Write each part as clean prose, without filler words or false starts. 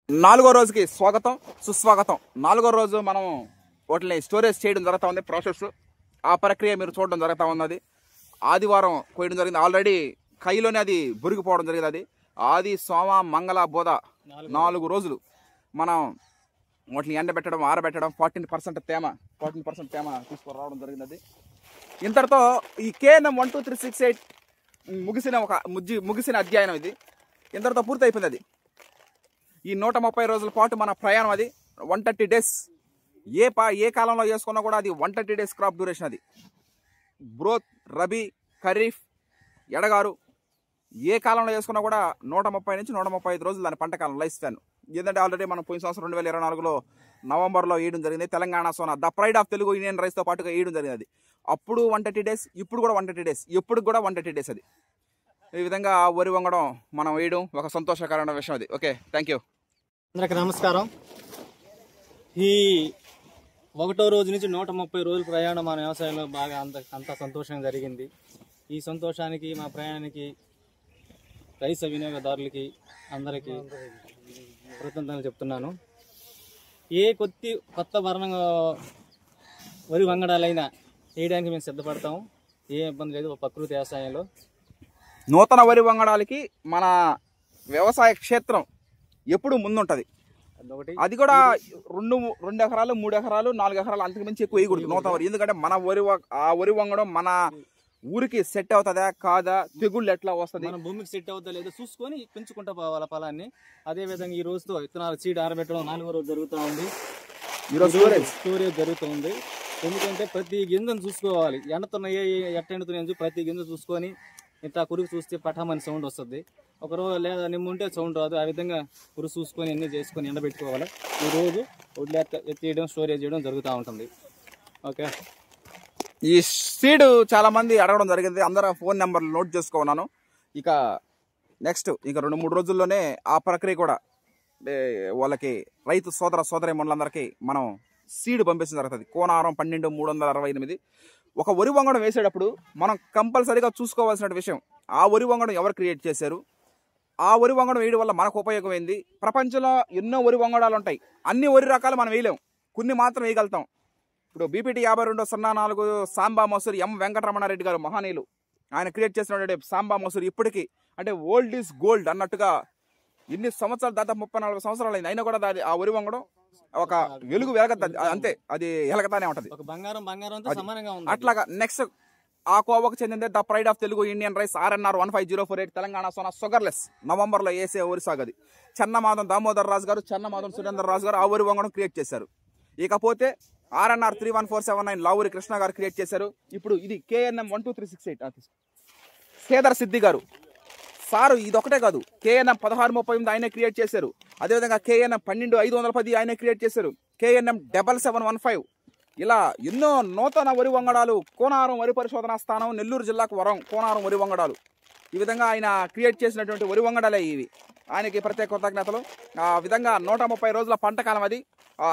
నాలుగో రోజుకి స్వాగతం సుస్వాగతం. నాలుగో రోజు మనం వాటిని స్టోరేజ్ చేయడం జరుగుతూ ఉంది. ప్రాసెస్ ఆ ప్రక్రియ మీరు చూడడం జరుగుతూ ఉన్నది. ఆదివారం కోయడం జరిగింది. ఆల్రెడీ కైలోనే అది బురిగిపోవడం జరిగింది. అది ఆది సోమ మంగళ బుధ 4 రోజులు మనం వాటిని ఎండబెట్టడం ఆరబెట్టడం 14% తేమ తీసుకురావడం జరిగింది. అది ఇంతటితో ఈ KNM 12368 ముగిసిన అధ్యయనం ఇది ఇంతటితో పూర్తి అయిపోయింది. అది ఈ 130 రోజుల పాటు మన ప్రయాణం. అది 130 డేస్. ఏ కాలంలో చేసుకున్నా కూడా అది 130 డేస్ క్రాప్ డ్యూరేషన్. అది బ్రోత్, రబీ, ఖరీఫ్, ఎడగారు ఏ కాలంలో చేసుకున్నా కూడా 130 నుంచి 135 రోజులు దాని పంట కాలం లైఫ్ స్పాన్. ఏంటంటే ఆల్రెడీ మనం పోయిన సంవత్సరం 2024లో నవంబర్లో వేయడం జరిగింది. Telangana Sona the pride of Telugu Indian రైస్తో పాటుగా వేయడం జరిగింది. అది అప్పుడు 130 డేస్, ఇప్పుడు కూడా 130 డేస్, ఎప్పుడు కూడా 130 డేస్. అది ఈ విధంగా వరి వంగడం మనం వేయడం ఒక సంతోషకరమైన విషయం. అది ఓకే, థ్యాంక్ యూ. అందరికి నమస్కారం. ఈ 1వ రోజు నుంచి 130 రోజుల ప్రయాణం మన వ్యవసాయంలో బాగా అంత సంతోషంగా జరిగింది. ఈ సంతోషానికి మా ప్రయాణానికి రైస్ వినియోగదారులకి అందరికీ కృతజ్ఞతలు చెప్తున్నాను. ఏ కొత్త వర్ణంగా వరి వంగడాలైనా వేయడానికి మేము సిద్ధపడతాము. ఏ ఇబ్బంది లేదు ప్రకృతి వ్యవసాయంలో. నూతన వరి వంగడాలకి మన వ్యవసాయ క్షేత్రం ఎప్పుడు ముందుంటది. అది కూడా 2 ఎకరాలు 3 ఎకరాలు 4 ఎకరాలు అంతకు మించి ఎక్కువ వేయకూడదు నూతన వరి. ఎందుకంటే మన వరి వంగడం మన ఊరికి సెట్ అవుతుందా కాదా, తెగుళ్ళు ఎట్లా వస్తుంది, మన భూమికి సెట్ అవుతా లేదో చూసుకొని పెంచుకుంటా పోవాలి పొలాన్ని. అదే విధంగా ఈ రోజుతో విత్తనాలు సీడ్ ఆరబెట్టడం 4వ రోజు జరుగుతూ ఉంది. స్టోరేజ్ జరుగుతుంది. ఎందుకంటే ప్రతి గింజను చూసుకోవాలి. ఎండుతున్నాయి ఎట్ట ఎండుతున్నాయి ప్రతి గింజ చూసుకొని ఇట్లా కురుగు చూస్తే పటామని సౌండ్ వస్తుంది. ఒకరోజు లేదా నిమ్ముంటే సౌండ్ రాదు. ఆ విధంగా కురుగు చూసుకొని అన్నీ చేసుకొని ఎండబెట్టుకోవాలి. ఈ రోజు వడ్లు ఎత్తేయడం స్టోరేజ్ చేయడం జరుగుతూ ఉంటుంది. ఓకే. ఈ సీడ్ చాలా మంది అడగడం జరిగింది. అందరూ ఫోన్ నెంబర్లు నోట్ చేసుకున్నాను. ఇక నెక్స్ట్ 2-3 రోజుల్లోనే ఆ ప్రక్రియ కూడా వాళ్ళకి రైతు సోదరి మనులందరికీ మనం సీడ్ పంపించడం జరుగుతుంది. కోనారం 12368. ఒక వరి వంగడం వేసేటప్పుడు మనం కంపల్సరీగా చూసుకోవాల్సిన విషయం, ఆ వరి వంగడం ఎవరు క్రియేట్ చేశారు, ఆ వరి వంగడం వేయడం వల్ల మనకు ఉపయోగం ఏంది. ప్రపంచంలో ఎన్నో వరి వంగడాలు ఉంటాయి. అన్ని వరి రకాలు మనం వేయలేం, కొన్ని మాత్రం వేయగలుగుతాం. ఇప్పుడు BPT 5204 సాంబా మసూరి ఎం వెంకటరమణారెడ్డి గారు మహానీయులు, ఆయన క్రియేట్ చేసినటువంటి సాంబా మసూరి ఇప్పటికీ అంటే ఓల్డ్ ఈజ్ గోల్డ్ అన్నట్టుగా ఎన్ని సంవత్సరాలు, దాదాపు 34 సంవత్సరాలు అయింది, అయినా కూడా ఆ వరి వంగడం ఒక వెలుగు వెలగద్దు, అంతే, అది ఎలగతానే ఉంటది. అట్లాగా నెక్స్ట్ ఆ కోవకు చెందిందే the pride of Telugu Indian rice RNR 15048 Telangana Sona sugarless నవంబర్లో వేసే వరి సాగది. చెన్నమాధం దామోదర్ రాజు గారు, చెన్నమాధం సురేందర్ రాజు గారు ఆ వరి వంగడం క్రియేట్ చేశారు. ఇకపోతే RNR 31479 లావూరి కృష్ణ గారు క్రియేట్ చేశారు. ఇప్పుడు ఇది KNM 12368 కేదార్ సిద్ధి గారు సారు. ఇది ఒకటే కాదు, KNM 1638 ఆయనే క్రియేట్ చేశారు. అదేవిధంగా KNM 12510 ఆయనే క్రియేట్ చేశారు. KNM 7715 ఇలా ఎన్నో నూతన వరి వంగడాలు. కోనారం వరి పరిశోధనా స్థానం, నెల్లూరు జిల్లాకు వరం కోనారం వరి వంగడాలు. ఈ విధంగా ఆయన క్రియేట్ చేసినటువంటి వరి వంగడాలే ఇవి. ఆయనకి ప్రత్యేక కృతజ్ఞతలు. ఆ విధంగా 130 రోజుల పంట కాలం. అది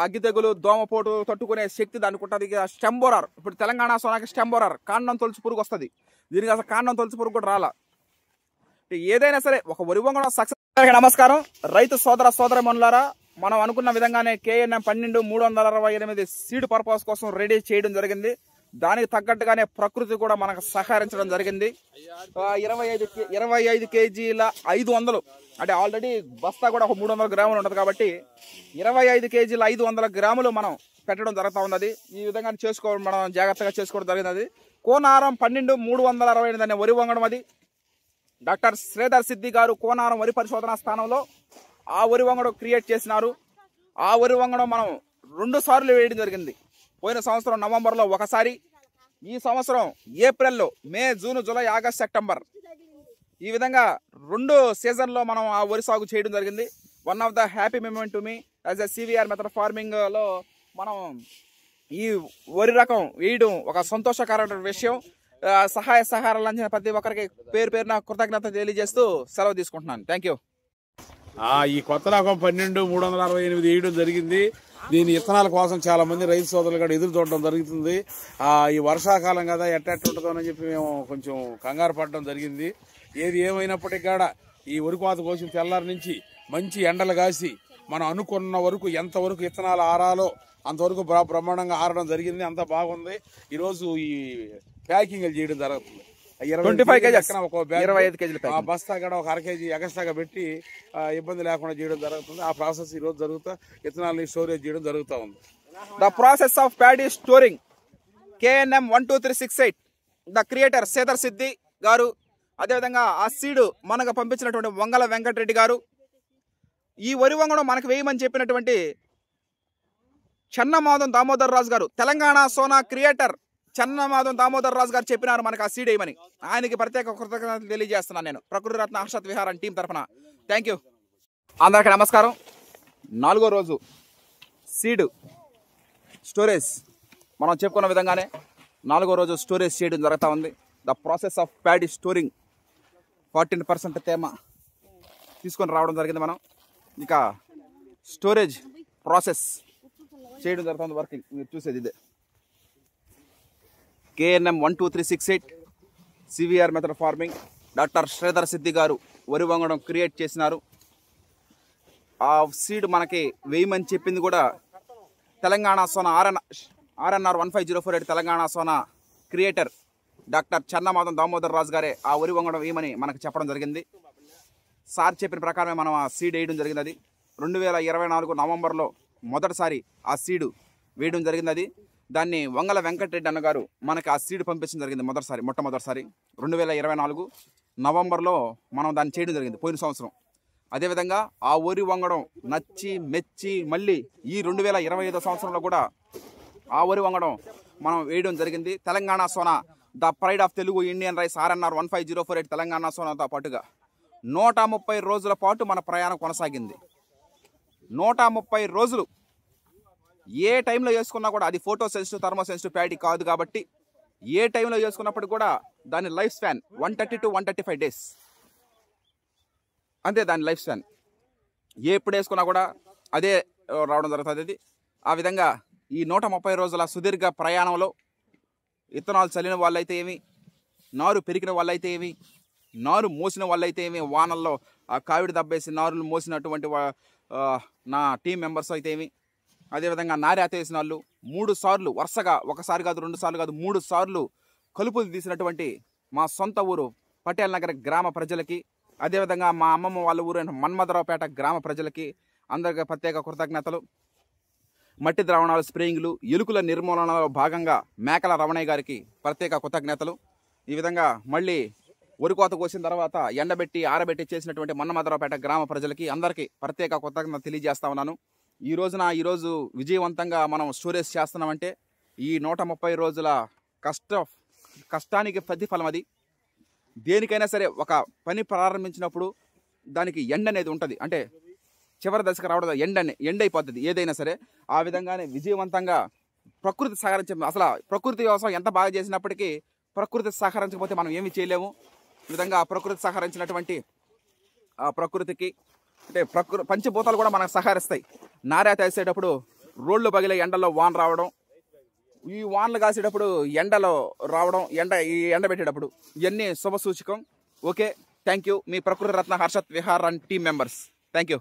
అగ్గి తెగులు దోమపోటు తట్టుకునే శక్తి దానికి ఉంటుంది. స్టెంబోరర్, ఇప్పుడు తెలంగాణ సోనాకి స్టెంబోరర్ కాండం తొలుచు పురుగు వస్తుంది. దీనికి అసలు కాండం తొలుచు పురుగు కూడా రాలా. ఏదైనా సరే ఒక వరి వంగడం సక్సెస్. నమస్కారం రైతు సోదర మనులారా, మనం అనుకున్న విధంగానే KNM 12368 సీడ్ పర్పస్ కోసం రెడీ చేయడం జరిగింది. దానికి తగ్గట్టుగానే ప్రకృతి కూడా మనకు సహకరించడం జరిగింది. 25 కేజీల 500 అంటే ఆల్రెడీ బస్తా కూడా ఒక 300 గ్రాములు ఉంటుంది కాబట్టి 25 కేజీల 500 గ్రాములు మనం పెట్టడం జరుగుతూ ఉన్నది. ఈ విధంగా మనం జాగ్రత్తగా చేసుకోవడం జరిగినది. కోనారం 12368 అనే వరి వంగడం. అది డాక్టర్ శ్రీధర్ సిద్ధి గారు కోనారం వరి పరిశోధనా స్థానంలో ఆ వరి వంగడం క్రియేట్ చేసినారు. ఆ వరి వంగడం మనం 2 సార్లు వేయడం జరిగింది. పోయిన సంవత్సరం నవంబర్లో ఒకసారి, ఈ సంవత్సరం ఏప్రిల్లో, మే, జూన్, జూలై, ఆగస్ట్, సెప్టెంబర్ ఈ విధంగా 2 సీజన్లో మనం ఆ వరి సాగు చేయడం జరిగింది. One of the happy moment to me as a CVR method ఫార్మింగ్లో మనం ఈ వరి రకం వేయడం ఒక సంతోషకరమైన విషయం. సహాయ సహకారాలు అందించిన ప్రతి ఒక్కరికి పేరున కృతజ్ఞత తెలియజేస్తూ సెలవు తీసుకుంటున్నాను. Thank you. ఈ కొత్త రకం 12368 వేయడం జరిగింది. దీని విత్తనాల కోసం చాలా మంది రైతు సోదరులు కూడా ఎదురు చూడడం జరుగుతుంది. ఈ వర్షాకాలం కదా ఎట్టుంటుందోనని చెప్పి మేము కొంచెం కంగారు పడడం జరిగింది. ఏది ఏమైనప్పటికీ కూడా ఈ వరి కోత కోసిన తెల్లారి నుంచి మంచి ఎండలు కాసి మనం అనుకున్న వరకు ఎంతవరకు విత్తనాలు ఆరాలో అంతవరకు బ్రహ్మాండంగా ఆరడం జరిగింది. అంత బాగుంది. ఈరోజు ఈ ప్యాకింగ్ చేయడం జరుగుతుంది. 25 కేజీస్, ఒక 25 కేజీలు ఆ బస్తా కూడా ఒక 1/2 కేజీ ఎక్స్ట్రాగా పెట్టి ఇబ్బంది లేకుండా చేయడం జరుగుతుంది. ఆ ప్రాసెస్ ఈ రోజు జరుగుతా విత్తనాలని స్టోరేజ్ చేయడం జరుగుతూ ఉంది. The process of paddy storing KNM 12368 the creator సేదర్ సిద్ధి గారు, అదేవిధంగా ఆ సీడు మనకు పంపించినటువంటి వంగల వెంకటరెడ్డి గారు, ఈ వరి వంగడం మనకు వేయమని చెప్పినటువంటి చెన్నమాధం దామోదర్ రాజు గారు, తెలంగాణ సోనా క్రియేటర్ చెన్నమాధం దామోదర్ రాజు గారు చెప్పినారు మనకు ఆ సీడ్ వేయమని. ఆయనకి ప్రత్యేక కృతజ్ఞతలు తెలియజేస్తున్నాను నేను ప్రకృతి రత్న హర్షత్ విహారం టీం తరఫున. Thank you. అందరికీ నమస్కారం. 4వ రోజు సీడ్ స్టోరేజ్ మనం చెప్పుకున్న విధంగానే 4వ రోజు స్టోరేజ్ చేయడం జరుగుతూ ఉంది. The process of paddy storing 14% తేమ తీసుకొని రావడం జరిగింది. మనం ఇక స్టోరేజ్ ప్రాసెస్ చేయడం జరుగుతుంది. వర్కింగ్ మీరు చూసేది ఇదే. KNM 12368 CVR method farming doctor Sridhar సిద్ధి గారు వరి వంగడం క్రియేట్ చేసినారు. ఆ సీడ్ మనకి వేయమని చెప్పింది కూడా Telangana Sona RNR 15048 Telangana Sona creator doctor Chennamadham Damodar Raju గారే ఆ వరి వంగడం వేయమని మనకు చెప్పడం జరిగింది. సార్ చెప్పిన ప్రకారమే మనం ఆ సీడ్ వేయడం జరిగింది. అది 2024 నవంబర్లో మొదటిసారి ఆ సీడు వేయడం జరిగింది. అది దాన్ని వంగల వెంకటరెడ్డి అన్నగారు మనకి ఆ సీడ్ పంపించడం జరిగింది మొట్టమొదటిసారి 2024 నవంబర్లో మనం దాన్ని చేయడం జరిగింది పోయిన సంవత్సరం. అదేవిధంగా ఆ వరి వంగడం నచ్చి మెచ్చి మళ్ళీ ఈ 2025 సంవత్సరంలో కూడా ఆ వరి వంగడం మనం వేయడం జరిగింది. Telangana Sona the pride of Telugu Indian rice RNR 15048 Telangana సోనాతో పాటుగా 130 రోజుల పాటు మన ప్రయాణం కొనసాగింది. 130 రోజులు ఏ టైంలో వేసుకున్నా కూడా అది photo sensitive thermo sensitive paddy కాదు కాబట్టి ఏ టైంలో వేసుకున్నప్పుడు కూడా దాని లైఫ్ స్పాన్ 130 to 135 డేస్ అంతే. దాని లైఫ్ స్పాన్ ఎప్పుడు వేసుకున్నా కూడా అదే రావడం జరుగుతుంది. అది ఆ విధంగా ఈ 130 రోజుల సుదీర్ఘ ప్రయాణంలో విత్తనాలు చల్లిన వాళ్ళైతే ఏమి, నారు పెరిగిన వాళ్ళైతే ఏమి, నారు మోసిన వాళ్ళైతే ఏమి, వానల్లో ఆ కావిడి దబ్బేసి నారులు మోసినటువంటి నా టీం మెంబర్స్ అయితే ఏమి, అదేవిధంగా నారేత వేసిన వాళ్ళు 3 సార్లు వరుసగా, ఒకసారి కాదు 2 సార్లు కాదు 3 సార్లు కలుపులు తీసినటువంటి మా సొంత ఊరు పటేల్ నగర్ గ్రామ ప్రజలకి, అదేవిధంగా మా అమ్మమ్మ వాళ్ళ ఊరైన మన్మధరావుపేట గ్రామ ప్రజలకి అందరికీ ప్రత్యేక కృతజ్ఞతలు. మట్టి ద్రావణాలు స్ప్రేయింగ్లు, ఎలుకల నిర్మూలనలో భాగంగా మేకల రమణయ్య గారికి ప్రత్యేక కృతజ్ఞతలు. ఈ విధంగా మళ్ళీ వరికోత కోసిన తర్వాత ఎండబెట్టి ఆరబెట్టి చేసినటువంటి మన్మధరావుపేట గ్రామ ప్రజలకి అందరికీ ప్రత్యేక కృతజ్ఞత తెలియజేస్తా ఉన్నాను. ఈరోజు విజయవంతంగా మనం స్టోరేజ్ చేస్తున్నామంటే ఈ 130 రోజుల కష్టానికి ప్రతిఫలం. అది దేనికైనా సరే ఒక పని ప్రారంభించినప్పుడు దానికి ఎండ్ అనేది ఉంటుంది. అంటే చివరి దశకు రావడం ఎండ్ అయిపోతుంది ఏదైనా సరే. ఆ విధంగానే విజయవంతంగా ప్రకృతి అసలు ప్రకృతి వ్యవసాయం ఎంత బాగా చేసినప్పటికీ ప్రకృతి సహకరించకపోతే మనం ఏమీ చేయలేము. ఈ విధంగా ప్రకృతి సహకరించినటువంటి ఆ ప్రకృతికి అంటే పంచభూతాలు కూడా మనకు సహకరిస్తాయి. నారేత వేసేటప్పుడు రోడ్లు పగిలే ఎండలో వాన రావడం, ఈ వానలు కాసేటప్పుడు ఎండలో రావడం, ఎండబెట్టేటప్పుడు ఇవన్నీ శుభ సూచకం. Okay, thank you. మీ Prakriti Ratna Harshat Vihar team members. Thank you.